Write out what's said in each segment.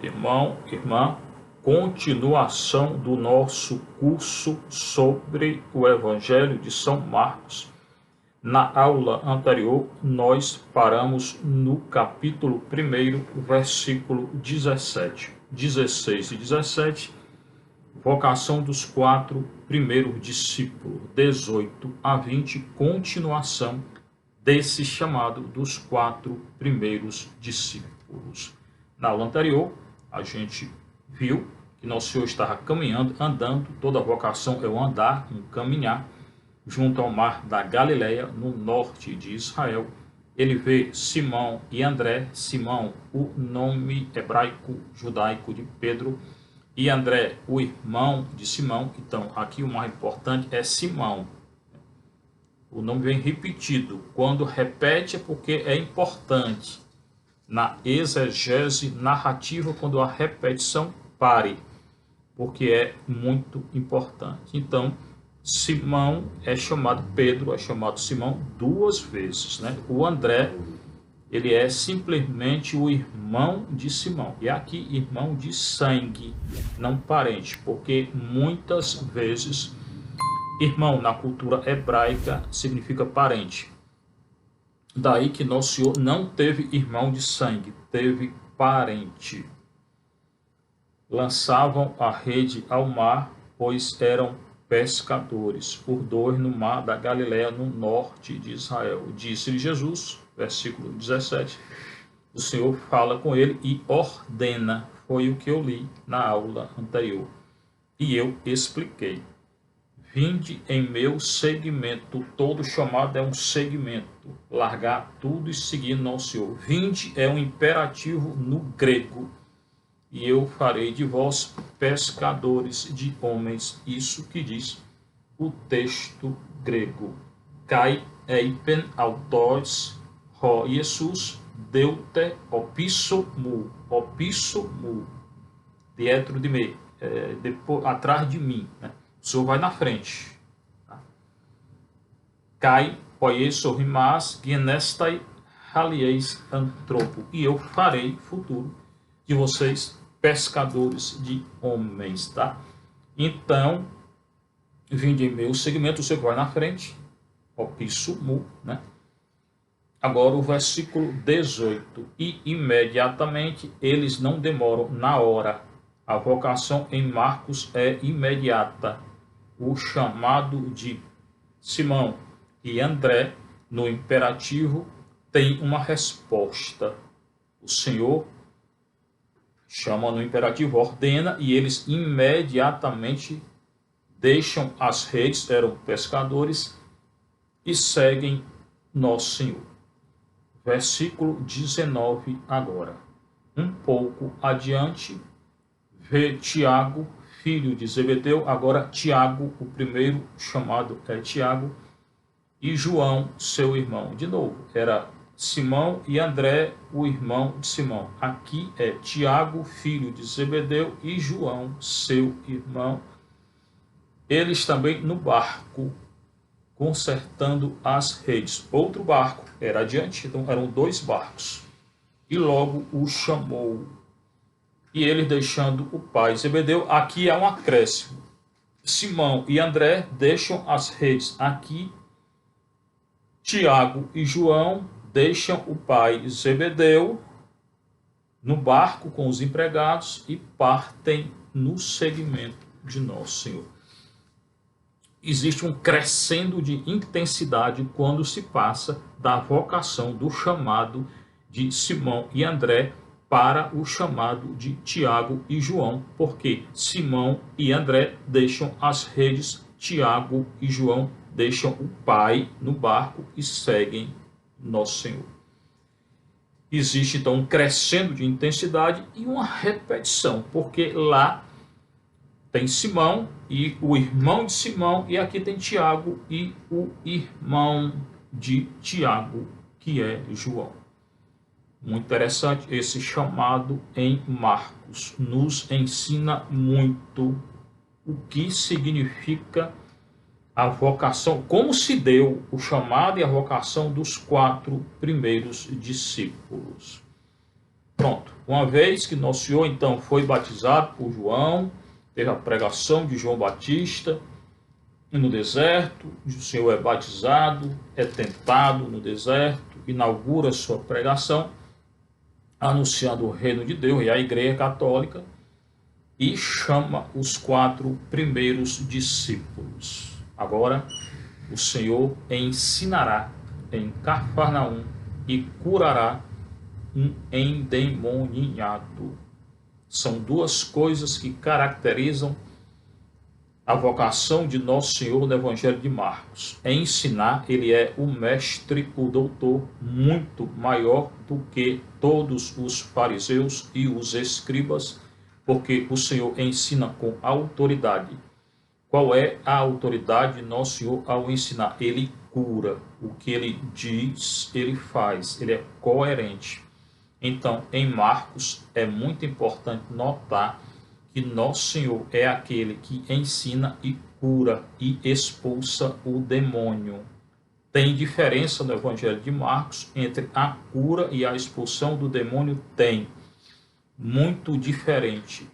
Irmão, irmã, continuação do nosso curso sobre o Evangelho de São Marcos. Na aula anterior, nós paramos no capítulo 1, versículo 17, 16 e 17, vocação dos 4 primeiros discípulos, 18 a 20, continuação desse chamado dos 4 primeiros discípulos. Na aula anterior, a gente viu que Nosso Senhor estava caminhando, andando, toda vocação é um andar, um caminhar, junto ao mar da Galileia, no norte de Israel. Ele vê Simão e André, Simão, o nome hebraico, judaico de Pedro, e André, o irmão de Simão. Então, aqui o mais importante é Simão. O nome vem repetido. Quando repete é porque é importante. Na exegese narrativa, quando a repetição pare, porque é muito importante. Então, Simão é chamado Pedro, é chamado Simão 2 vezes, né? O André, ele é simplesmente o irmão de Simão. E aqui, irmão de sangue, não parente, porque muitas vezes irmão na cultura hebraica significa parente. Daí que Nosso Senhor não teve irmão de sangue, teve parente. Lançavam a rede ao mar, pois eram pescadores, por 2 no mar da Galileia, no norte de Israel. Disse-lhe Jesus, versículo 17, o Senhor fala com ele e ordena, foi o que eu li na aula anterior. E eu expliquei. Vinde em meu segmento. Todo chamado é um segmento. Largar tudo e seguir Nosso Senhor. Vinde é um imperativo no grego. E eu farei de vós pescadores de homens. Isso que diz o texto grego. Kai eipen autois ho Jesus deute opissomu. Opissomu. Dietro de me. Depois, atrás de mim, né? O Senhor vai na frente. Cai, poieso rimas, genestai, halieis antropo. E eu farei futuro de vocês pescadores de homens, tá? Então, vinde em meu segmento, o Senhor vai na frente. Opissumu, né? Agora o versículo 18. E imediatamente eles não demoram na hora. A vocação em Marcos é imediata. O chamado de Simão e André, no imperativo, tem uma resposta. O Senhor chama no imperativo, ordena, e eles imediatamente deixam as redes, eram pescadores, e seguem Nosso Senhor. Versículo 19 agora. Um pouco adiante, vê Tiago, filho de Zebedeu, agora Tiago, o primeiro chamado é Tiago, e João, seu irmão. De novo, era Simão e André, o irmão de Simão. Aqui é Tiago, filho de Zebedeu, e João, seu irmão. Eles também no barco, consertando as redes. Outro barco era adiante, então eram 2 barcos. E logo o chamou. E ele deixando o pai Zebedeu, aqui é um acréscimo. Simão e André deixam as redes. Aqui, Tiago e João deixam o pai Zebedeu no barco com os empregados e partem no segmento de Nosso Senhor. Existe um crescendo de intensidade quando se passa da vocação, do chamado de Simão e André para o chamado de Tiago e João, porque Simão e André deixam as redes, Tiago e João deixam o pai no barco e seguem Nosso Senhor. Existe então um crescendo de intensidade e uma repetição, porque lá tem Simão e o irmão de Simão, e aqui tem Tiago e o irmão de Tiago, que é João. Muito interessante esse chamado em Marcos. Nos ensina muito o que significa a vocação, como se deu o chamado e a vocação dos 4 primeiros discípulos. Pronto, Uma vez que nosso Senhor, então, foi batizado por João, teve a pregação de João Batista no deserto, o Senhor é batizado, é tentado no deserto, inaugura sua pregação, anunciando o reino de Deus e a Igreja Católica, e chama os 4 primeiros discípulos. Agora, o Senhor ensinará em Cafarnaum e curará um endemoniado. São 2 coisas que caracterizam a vocação de nosso Senhor no Evangelho de Marcos. Em ensinar, ele é o mestre, o doutor, muito maior do que todos os fariseus e os escribas, porque o Senhor ensina com autoridade. Qual é a autoridade de nosso Senhor ao ensinar? Ele cura. O que ele diz, ele faz. Ele é coerente. Então, em Marcos, é muito importante notar que nosso Senhor é aquele que ensina e cura e expulsa o demônio. Tem diferença no Evangelho de Marcos entre a cura e a expulsão do demônio? Tem. Muito diferente.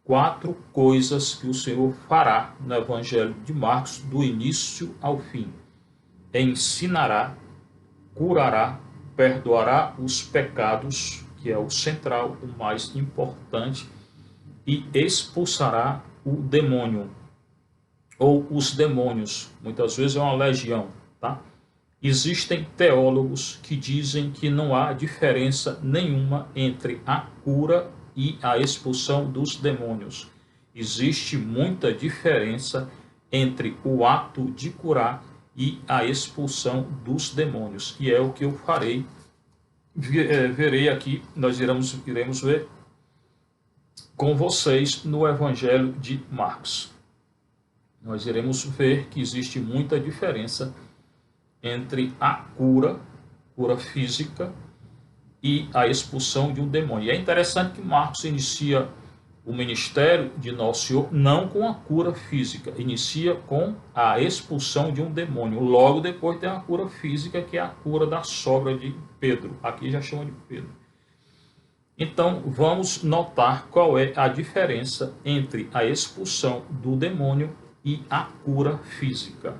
4 coisas que o Senhor fará no Evangelho de Marcos, do início ao fim. Ensinará, curará, perdoará os pecados, que é o central, o mais importante, e expulsará o demônio, ou os demônios. Muitas vezes é uma legião, tá? Existem teólogos que dizem que não há diferença nenhuma entre a cura e a expulsão dos demônios. Existe muita diferença entre o ato de curar e a expulsão dos demônios. E é o que eu farei, verei aqui, nós iremos ver com vocês no Evangelho de Marcos. Nós iremos ver que existe muita diferença entre a cura física, e a expulsão de um demônio. E é interessante que Marcos inicia o ministério de Nosso Senhor não com a cura física, inicia com a expulsão de um demônio. Logo depois tem a cura física, que é a cura da sogra de Pedro. Aqui já chama de Pedro. Então, vamos notar qual é a diferença entre a expulsão do demônio e a cura física.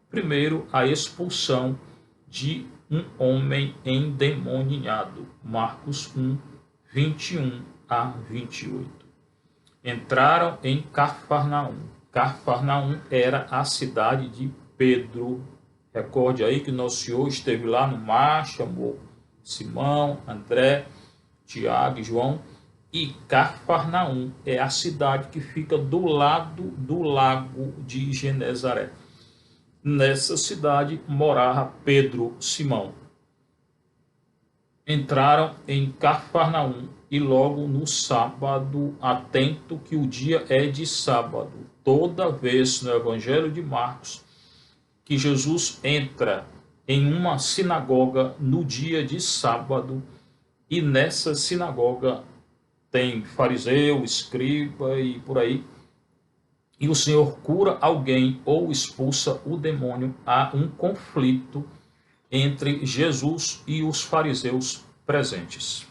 Primeiro, a expulsão de um homem endemoniado. Marcos 1, 21 a 28. Entraram em Cafarnaum. Cafarnaum era a cidade de Pedro. Recorde aí que nosso Senhor esteve lá no mar, chamou Simão, André, Tiago e João. E Cafarnaum é a cidade que fica do lado do lago de Genezaré. Nessa cidade morava Pedro, Simão. Entraram em Cafarnaum e logo no sábado, atento que o dia é de sábado. Toda vez no Evangelho de Marcos que Jesus entra em uma sinagoga no dia de sábado, e nessa sinagoga tem fariseu, escriba e por aí, e o Senhor cura alguém ou expulsa o demônio, há um conflito entre Jesus e os fariseus presentes.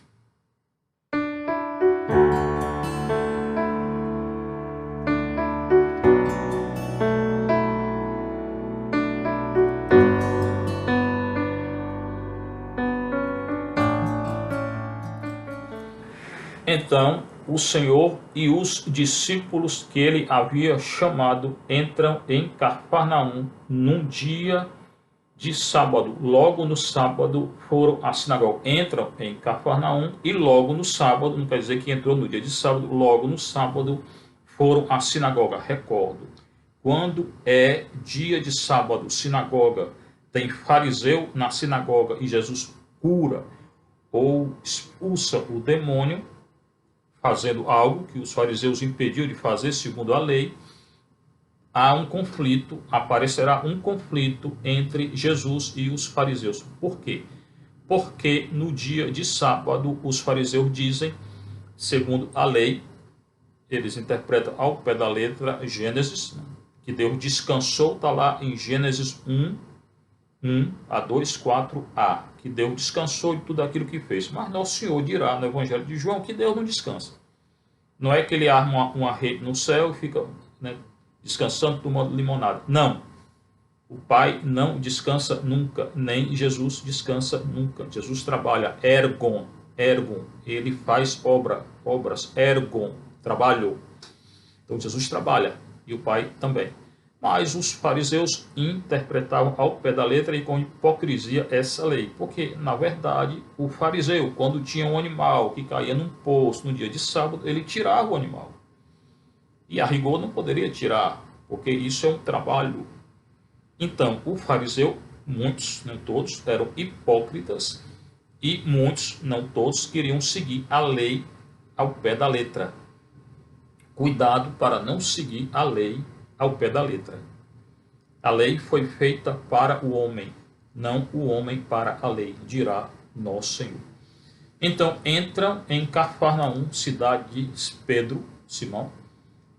Então, o Senhor e os discípulos que ele havia chamado entram em Cafarnaum num dia de sábado. Logo no sábado foram à sinagoga. Entram em Cafarnaum e logo no sábado, não quer dizer que entrou no dia de sábado, logo no sábado foram à sinagoga. Recordo, quando é dia de sábado, sinagoga, tem fariseu na sinagoga e Jesus cura ou expulsa o demônio, fazendo algo que os fariseus impediram de fazer segundo a lei, há um conflito, aparecerá um conflito entre Jesus e os fariseus. Por quê? Porque no dia de sábado os fariseus dizem, segundo a lei, eles interpretam ao pé da letra Gênesis, que Deus descansou, está lá em Gênesis 1, 1 a 2, 4a, que Deus descansou de tudo aquilo que fez. Mas Nosso Senhor dirá no Evangelho de João que Deus não descansa. Não é que ele arma uma rede no céu e fica, né, descansando, tomando limonada. Não. O Pai não descansa nunca, nem Jesus descansa nunca. Jesus trabalha ergon. Ele faz obras, ergon, trabalho. Então Jesus trabalha e o Pai também. Mas os fariseus interpretavam ao pé da letra e com hipocrisia essa lei. Porque, na verdade, o fariseu, quando tinha um animal que caía num poço no dia de sábado, ele tirava o animal. E a rigor não poderia tirar, porque isso é um trabalho. Então, o fariseu, muitos, não todos, eram hipócritas e muitos, não todos, queriam seguir a lei ao pé da letra. Cuidado para não seguir a lei ao pé da letra. A lei foi feita para o homem, não o homem para a lei, dirá nosso Senhor. Então entram em Cafarnaum, cidade de Pedro, Simão,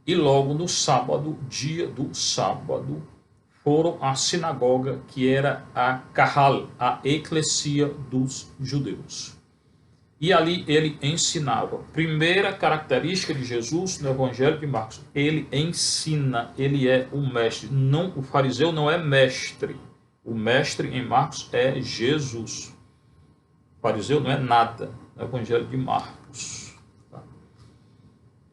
e logo no sábado, dia do sábado, foram à sinagoga, que era a Kahal, a eclesia dos judeus. E ali ele ensinava. Primeira característica de Jesus no Evangelho de Marcos: ele ensina, ele é um mestre. Não, o fariseu não é mestre. O mestre em Marcos é Jesus. O fariseu não é nada no Evangelho de Marcos.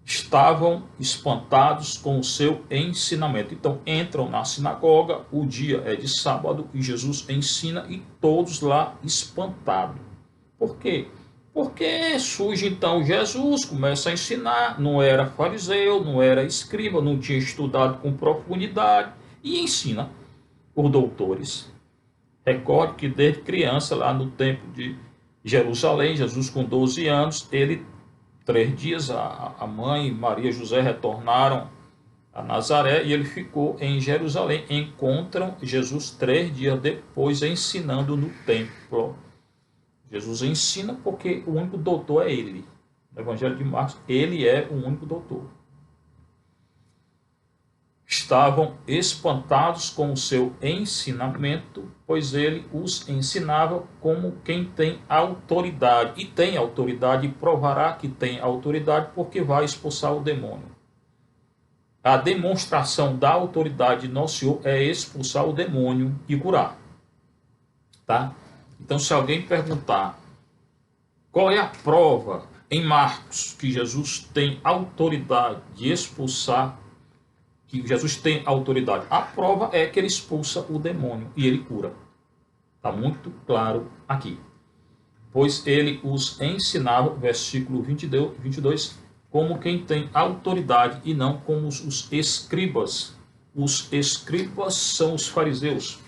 Estavam espantados com o seu ensinamento. Então entram na sinagoga, o dia é de sábado e Jesus ensina e todos lá espantados. Por quê? Porque surge então Jesus, começa a ensinar, não era fariseu, não era escriba, não tinha estudado com profundidade e ensina os doutores. Recorde que desde criança, lá no templo de Jerusalém, Jesus com 12 anos, ele 3 dias, a mãe Maria e José retornaram a Nazaré e ele ficou em Jerusalém. Encontram Jesus 3 dias depois ensinando no templo. Jesus ensina porque o único doutor é ele. No Evangelho de Marcos, ele é o único doutor. Estavam espantados com o seu ensinamento, pois ele os ensinava como quem tem autoridade. E tem autoridade, e provará que tem autoridade, porque vai expulsar o demônio. A demonstração da autoridade de Nosso Senhor é expulsar o demônio e curar. Tá? Então, se alguém perguntar qual é a prova em Marcos que Jesus tem autoridade de expulsar, que Jesus tem autoridade, a prova é que ele expulsa o demônio e ele cura. Está muito claro aqui. Pois ele os ensinava, versículo 22, como quem tem autoridade e não como os escribas. Os escribas são os fariseus.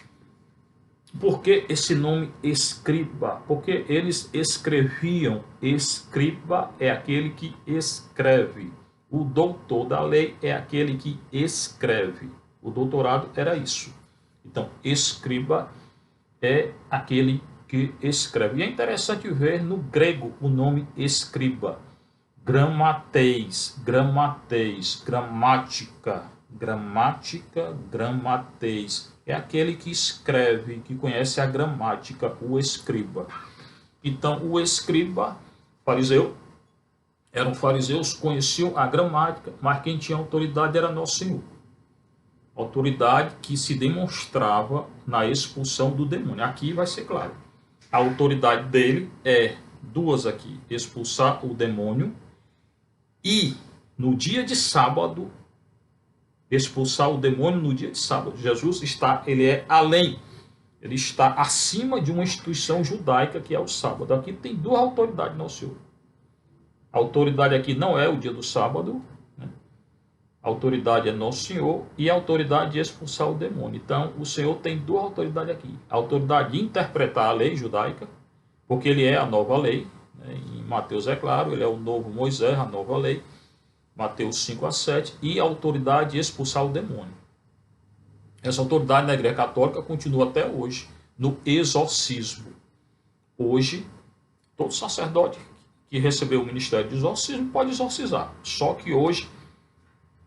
Por que esse nome escriba? Porque eles escreviam. Escriba é aquele que escreve. O doutor da lei é aquele que escreve. O doutorado era isso. Então, escriba é aquele que escreve. E é interessante ver no grego o nome escriba. Gramateis, gramateis. É aquele que escreve, que conhece a gramática, o escriba. Então, o escriba, fariseu, eram fariseus, conheciam a gramática, mas quem tinha autoridade era Nosso Senhor. Autoridade que se demonstrava na expulsão do demônio. Aqui vai ser claro. A autoridade dele é duas aqui: expulsar o demônio e, no dia de sábado, expulsar o demônio no dia de sábado. Jesus ele é além, ele está acima de uma instituição judaica que é o sábado. Aqui tem duas autoridades, Nosso Senhor. A autoridade aqui não é o dia do sábado, né? A autoridade é Nosso Senhor e a autoridade de expulsar o demônio. Então, o Senhor tem duas autoridades aqui. A autoridade de interpretar a lei judaica, porque ele é a nova lei, né? Em Mateus é claro, ele é o novo Moisés, a nova lei. Mateus 5 a 7, e a autoridade de expulsar o demônio. Essa autoridade na Igreja Católica continua até hoje no exorcismo. Hoje, todo sacerdote que recebeu o ministério de exorcismo pode exorcizar. Só que hoje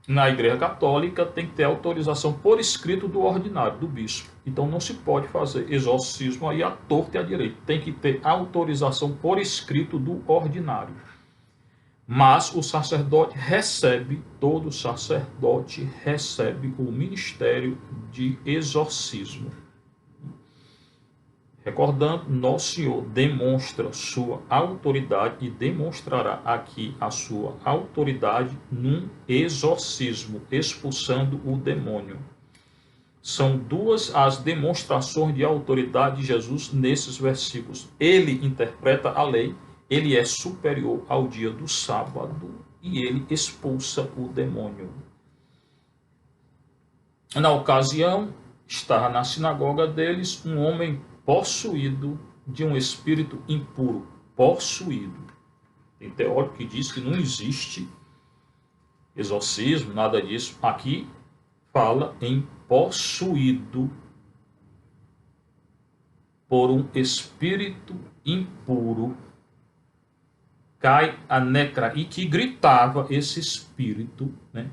na Igreja Católica tem que ter autorização por escrito do ordinário, do bispo. Então não se pode fazer exorcismo aí à torta e à direita. Tem que ter autorização por escrito do ordinário. Mas o sacerdote recebe, todo sacerdote recebe o ministério de exorcismo. Recordando, Nosso Senhor demonstra sua autoridade e demonstrará aqui a sua autoridade num exorcismo, expulsando o demônio. São duas as demonstrações de autoridade de Jesus nesses versículos. Ele interpreta a lei, ele é superior ao dia do sábado e ele expulsa o demônio. Na ocasião, estava na sinagoga deles um homem possuído de um espírito impuro. Possuído. Tem teórico que diz que não existe exorcismo, nada disso. Aqui fala em possuído por um espírito impuro. Cai a necra, e que gritava esse espírito, né?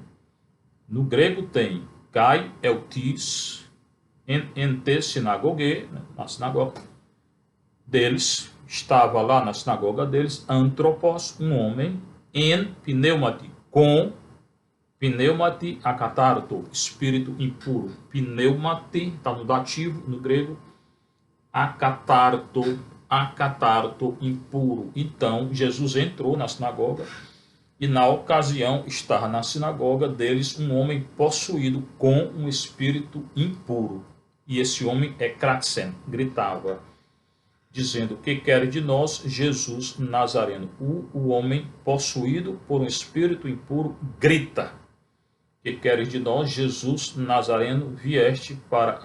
No grego tem kai eutis, ente sinagogue, né? Na sinagoga deles, estava lá na sinagoga deles, anthropos, um homem, en pneumati, com pneumati akatarto, espírito impuro. Pneumati, está no dativo, no grego, akatarto, impuro. Então, Jesus entrou na sinagoga e, na ocasião, estava na sinagoga deles um homem possuído com um espírito impuro. E esse homem é Kratsen, gritava, dizendo: que quer de nós, Jesus Nazareno? O homem possuído por um espírito impuro grita: que queres de nós, Jesus Nazareno? Vieste para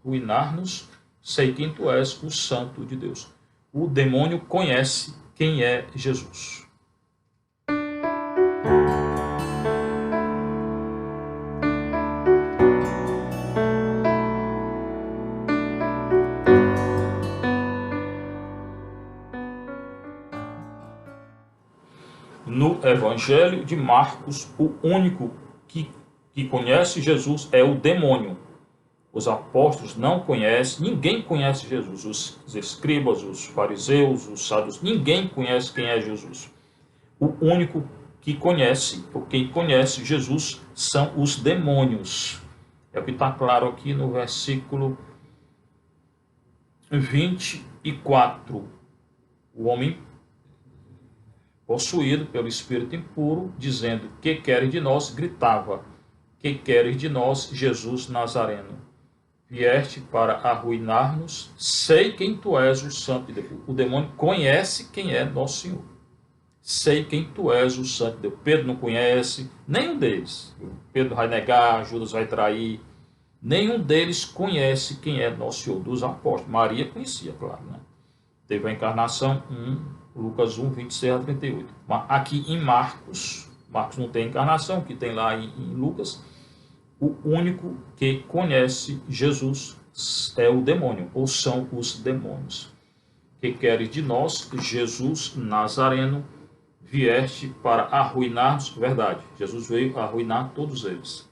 arruinar-nos, sei quem tu és, o Santo de Deus. O demônio conhece quem é Jesus. No Evangelho de Marcos, o único que conhece Jesus é o demônio. Os apóstolos não conhecem, ninguém conhece Jesus. Os escribas, os fariseus, os sábios, ninguém conhece quem é Jesus. O único que conhece, ou quem conhece Jesus, são os demônios. É o que está claro aqui no versículo 24. O homem possuído pelo espírito impuro, dizendo: que queres de nós? Gritava: que queres de nós, Jesus Nazareno? Vieste para arruinar-nos, sei quem tu és, o Santo de Deus. O demônio conhece quem é nosso Senhor. Sei quem tu és, o Santo de Deus. Pedro não conhece, nenhum deles. Pedro vai negar, Judas vai trair. Nenhum deles conhece quem é nosso Senhor, dos apóstolos. Maria conhecia, claro, né? Teve a encarnação, Lucas 1, 26 a 38. Mas aqui em Marcos não tem encarnação, que tem lá em Lucas. O único que conhece Jesus é o demônio, ou são os demônios. Que queres de nós, Jesus Nazareno? Vieste para arruinar-nos. Verdade, Jesus veio arruinar todos eles.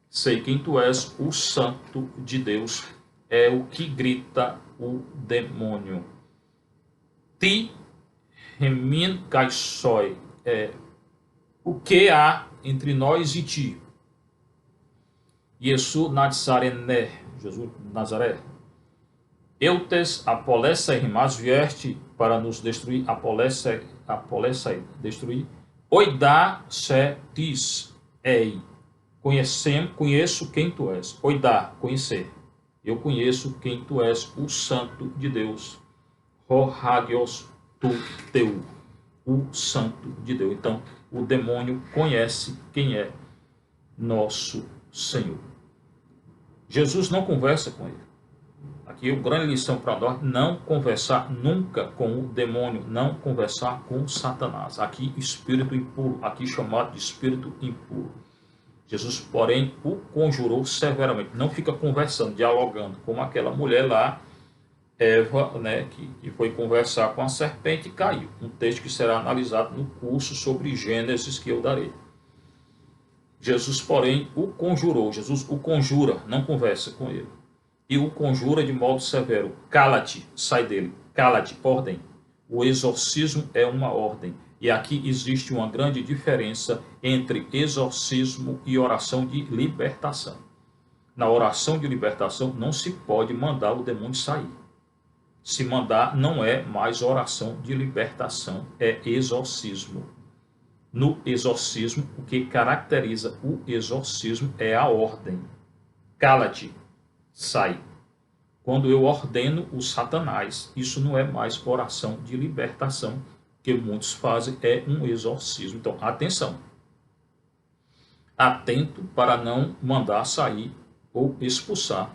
Sei quem tu és, o Santo de Deus, é o que grita o demônio. Ti remin kaisoi, o que há entre nós e ti? Yesu Nazarene, Jesus de Nazaré. Eutes apolessa rimas, vieste para nos destruir, apolessa destruir. Oidá se tis ei. Conheço quem tu és. Oidá, conhecer. Eu conheço quem tu és, o Santo de Deus. Hagios tu teu, o Santo de Deus. Então, o demônio conhece quem é nosso Senhor. Jesus não conversa com ele. Aqui é uma grande lição para nós: não conversar nunca com o demônio, não conversar com Satanás. Aqui, espírito impuro, aqui chamado de espírito impuro. Jesus, porém, o conjurou severamente. Não fica conversando, dialogando, como aquela mulher lá, Eva, né, que foi conversar com a serpente e caiu. Um texto que será analisado no curso sobre Gênesis que eu darei. Jesus, porém, o conjurou. Jesus o conjura, não conversa com ele. E o conjura de modo severo. Cala-te, sai dele. Cala-te, ordem. O exorcismo é uma ordem. E aqui existe uma grande diferença entre exorcismo e oração de libertação. Na oração de libertação não se pode mandar o demônio sair. Se mandar, não é mais oração de libertação, é exorcismo. No exorcismo, o que caracteriza o exorcismo é a ordem. Cala-te, sai. Quando eu ordeno o Satanás, isso não é mais oração de libertação, que muitos fazem, é um exorcismo. Então, atenção. Atento para não mandar sair ou expulsar,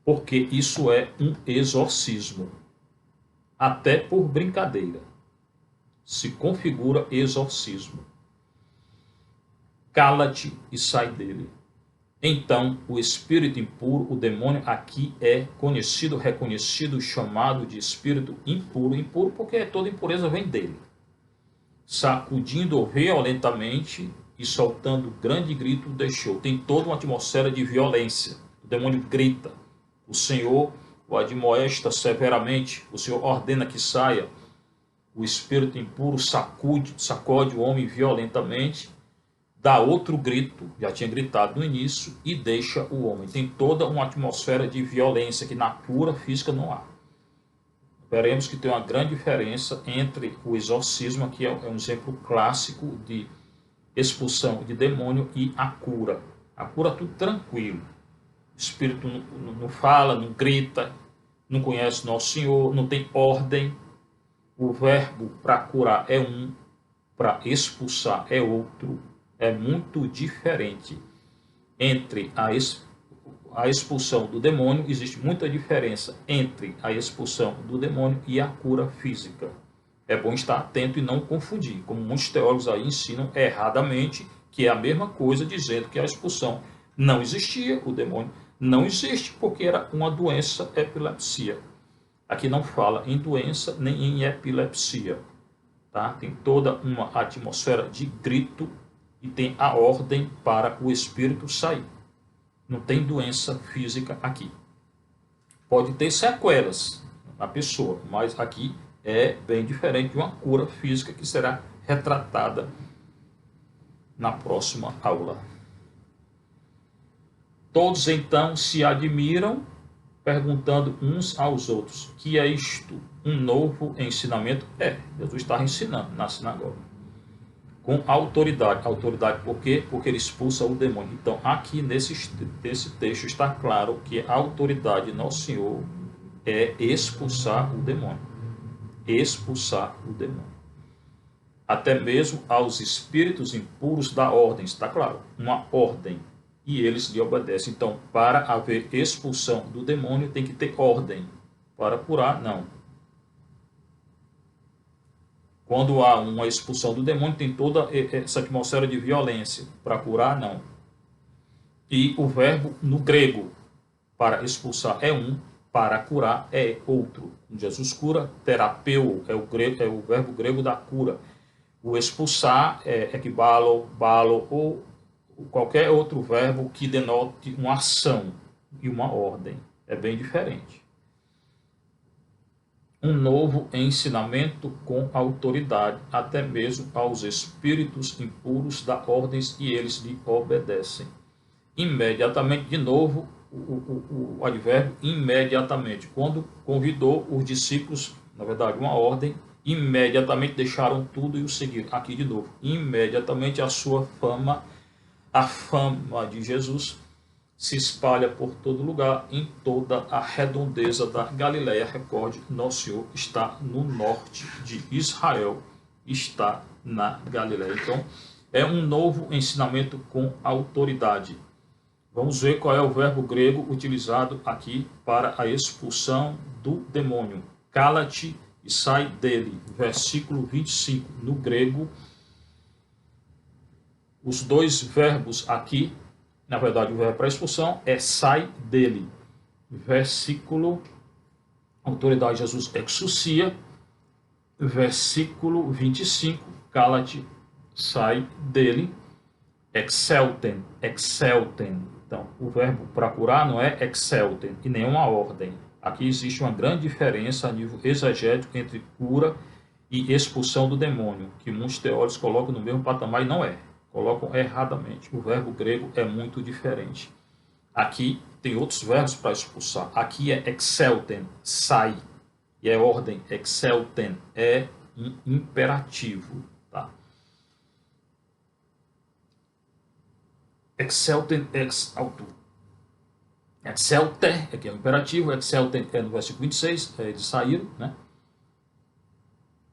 porque isso é um exorcismo. Até por brincadeira se configura exorcismo. Cala-te e sai dele. Então, o espírito impuro, o demônio, aqui é conhecido, reconhecido, chamado de espírito impuro. Impuro porque toda impureza vem dele. Sacudindo violentamente e soltando grande grito, deixou. Tem toda uma atmosfera de violência. O demônio grita. O Senhor o admoesta severamente. O Senhor ordena que saia. O espírito impuro sacode o homem violentamente, dá outro grito, já tinha gritado no início, e deixa o homem. Tem toda uma atmosfera de violência que na cura física não há. Veremos que tem uma grande diferença entre o exorcismo, que é um exemplo clássico de expulsão de demônio, e a cura. A cura é tudo tranquilo. O espírito não fala, não grita, não conhece Nosso Senhor, não tem ordem. O verbo para curar é um, para expulsar é outro. É muito diferente. Entre a expulsão do demônio, existe muita diferença entre a expulsão do demônio e a cura física. É bom estar atento e não confundir, como muitos teólogos aí ensinam erradamente, que é a mesma coisa, dizendo que a expulsão não existia, o demônio não existe, porque era uma doença, epilepsia. Aqui não fala em doença nem em epilepsia. Tá? Tem toda uma atmosfera de grito e tem a ordem para o espírito sair. Não tem doença física aqui. Pode ter sequelas na pessoa, mas aqui é bem diferente de uma cura física que será retratada na próxima aula. Todos então se admiram, perguntando uns aos outros: que é isto? Um novo ensinamento? Jesus estava ensinando na sinagoga. Com autoridade. Autoridade por quê? Porque ele expulsa o demônio. Então, aqui nesse texto está claro que a autoridade de Nosso Senhor é expulsar o demônio. Expulsar o demônio. Até mesmo aos espíritos impuros da ordem. Está claro? Uma ordem. E eles lhe obedecem. Então, para haver expulsão do demônio, tem que ter ordem. Para curar, não. Quando há uma expulsão do demônio, tem toda essa atmosfera de violência. Para curar, não. E o verbo no grego, para expulsar é um, para curar é outro. Jesus cura, terapeu é o verbo grego da cura. O expulsar é equibalo, balo ou qualquer outro verbo que denote uma ação e uma ordem. É bem diferente. Um novo ensinamento com autoridade, até mesmo aos espíritos impuros da ordens, e eles lhe obedecem. Imediatamente, de novo, o advérbio imediatamente. Quando convidou os discípulos, na verdade, uma ordem, imediatamente deixaram tudo e o seguiram. Aqui de novo, imediatamente a fama de Jesus se espalha por todo lugar, em toda a redondeza da Galileia. Recorde, Nosso Senhor está no norte de Israel, está na Galileia. Então, é um novo ensinamento com autoridade. Vamos ver qual é o verbo grego utilizado aqui para a expulsão do demônio. Cala-te e sai dele. Versículo 25. No grego, os dois verbos aqui, na verdade, o verbo para expulsão é sai dele. Versículo, autoridade Jesus exousia. Versículo 25, cala-te, sai dele. excelten, excelten. Então, o verbo procurar não é excelten e nem uma ordem. Aqui existe uma grande diferença a nível exegético entre cura e expulsão do demônio, que muitos teólogos colocam no mesmo patamar e não é. Colocam erradamente. O verbo grego é muito diferente. Aqui tem outros verbos para expulsar. Aqui é excelten, sai. E é ordem, excelten, é um imperativo. Tá? Excelten ex auto. Excelte, aqui é o imperativo, excelten é no versículo 26, é de sair, né?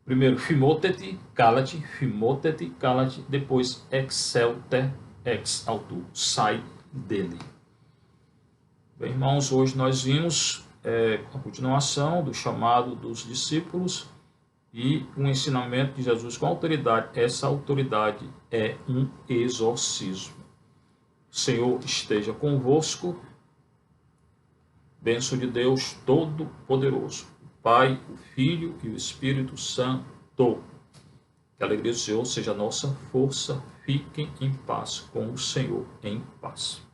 Primeiro, fimotete, cala-te, depois excelte, ex auto, sai dele. Bem, irmãos, hoje nós vimos a continuação do chamado dos discípulos e um ensinamento de Jesus com autoridade. Essa autoridade é um exorcismo. O Senhor esteja convosco. Bênção de Deus Todo-Poderoso, o Pai, o Filho e o Espírito Santo. Que a alegria do Senhor seja a nossa força. Fiquem em paz com o Senhor, em paz.